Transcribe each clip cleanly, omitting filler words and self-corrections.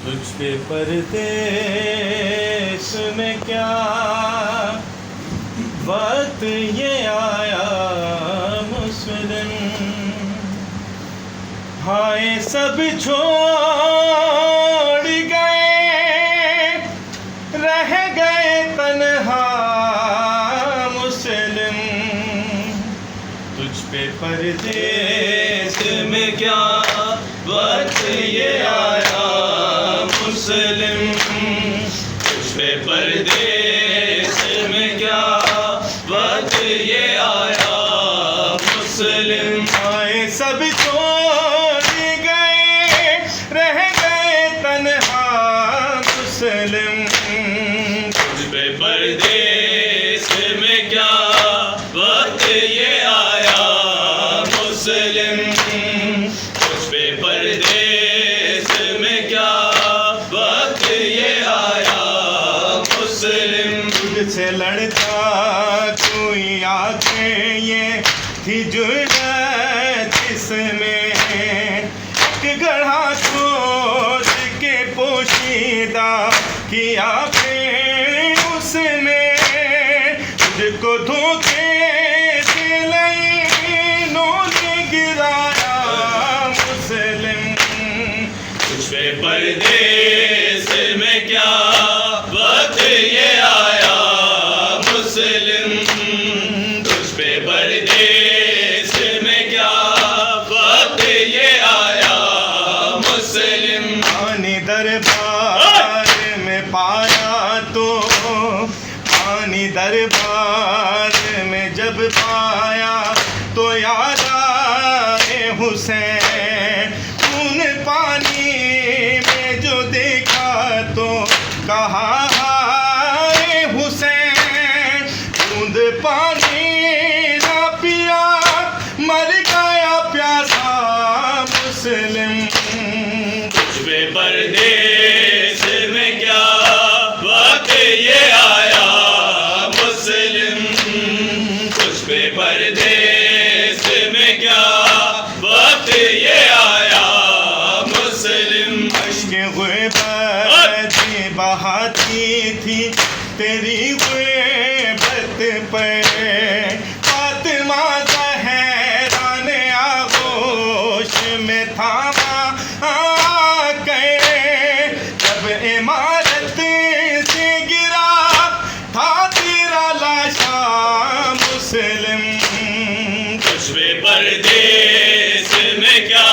तुझ पे परदेस में क्या वक्त ये आया मुस्लिम, हाय सब छोड़ गए, रह गए तन्हा मुस्लिम। तुझ पे परदेस में क्या वक्त ये आया मुस्लिम, तुझ पे परदेस में क्या वक्त ये आया मुस्लिम। आए सब छोड़ गए, रह गए तन्हा मुस्लिम। तुझ पे परदेस में क्या वक्त ये आया मुस्लिम, तुझ पे परदेस में क्या वक्त ये आया मुस्लिम। तुझसे लड़ता कोई आंखें ये थी जुर्रत जिसमें, एक गढ़ा खोद के पोशीदा किया फिर उसमें। तुझको धोखे से लाइनों ने गिराया मुस्लिम। तुझ पे परदेस में क्या वक्त ये आया मुस्लिम, तुझ पे परदेस में क्या वक्त ये आया मुस्लिम। पानी दरबार में पाया तो, पानी दरबार में जब पाया तो याद आए हुसैन। खून पानी में जो देखा तो कहा हाय हुसैन। बूंद पानी ना पिया मर गया प्यासा मुस्लिम। तुझ पे परदेस में क्या वक्त ये आया मुस्लिम, तुझ पे परदेस में क्या वक्त ये आया मुस्लिम। अश्क गुर्बत बहाती थी तेरी गुर्बत पर, फातिमा ज़हरा ने आगोश में थामा आकर। जब इमारत से गिरा था तेरा लाशा मुस्लिम। तुझ पे परदेस में क्या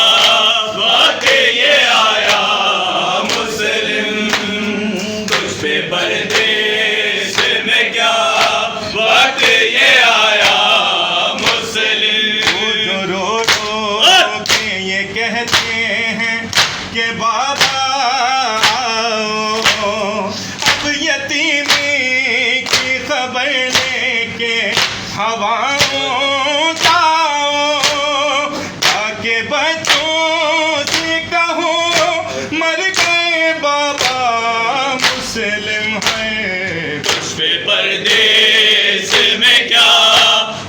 वक्त ये आया मुस्लिम, तुझ पे परदेस में क्या वक्त ये आया मुस्लिम। जो रो रो के ये कहते हैं कि बाबा आओ, अब यतीमी की खबर लेके हवाओं जाओ। ताकि बच्चों से कहो मर गए बाबा मुस्लिम है। तुझ पे परदेस में क्या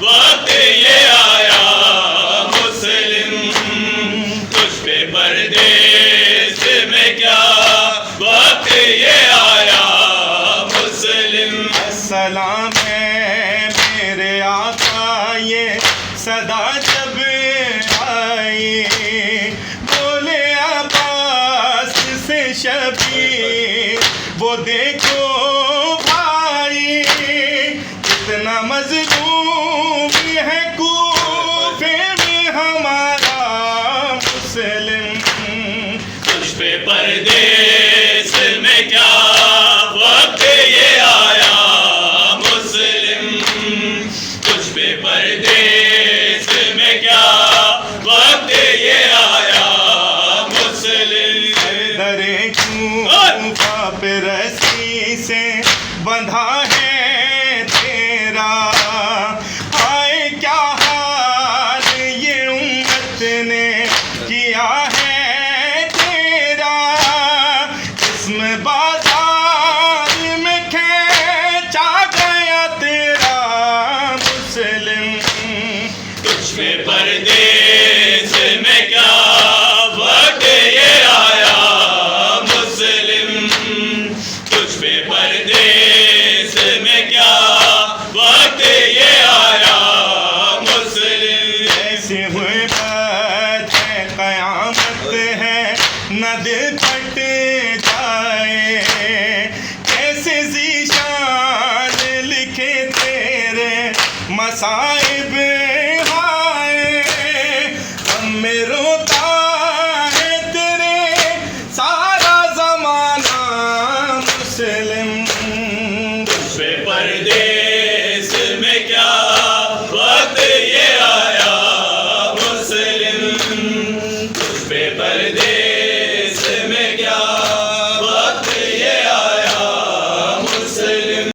वक्त ये आया मुस्लिम, तुझ पे परदेस में क्या वक्त ये आया मुस्लिम। अस्सलाम है मेरे आका ये सदा जब आई, बोले अब्बास से शबीर वो देखो भाई। कितना मजलूम है कूफे में हमारा मुस्लिम। तुझ पे परदेस में क्या वक्त ये आया मुस्लिम, तुझ पे परदेस में क्या वक्त ये आया मुस्लिम। दरे कूफा पे रस्सी से बंधा है तेरा, आए क्या हाल ये उम्मत ने किया है तेरा। इसमें बाजार में खेचा गया तेरा मुस्लिम। तुझ पे परदेस में क्या वक्त ये आया मुस्लिम, न दिल फट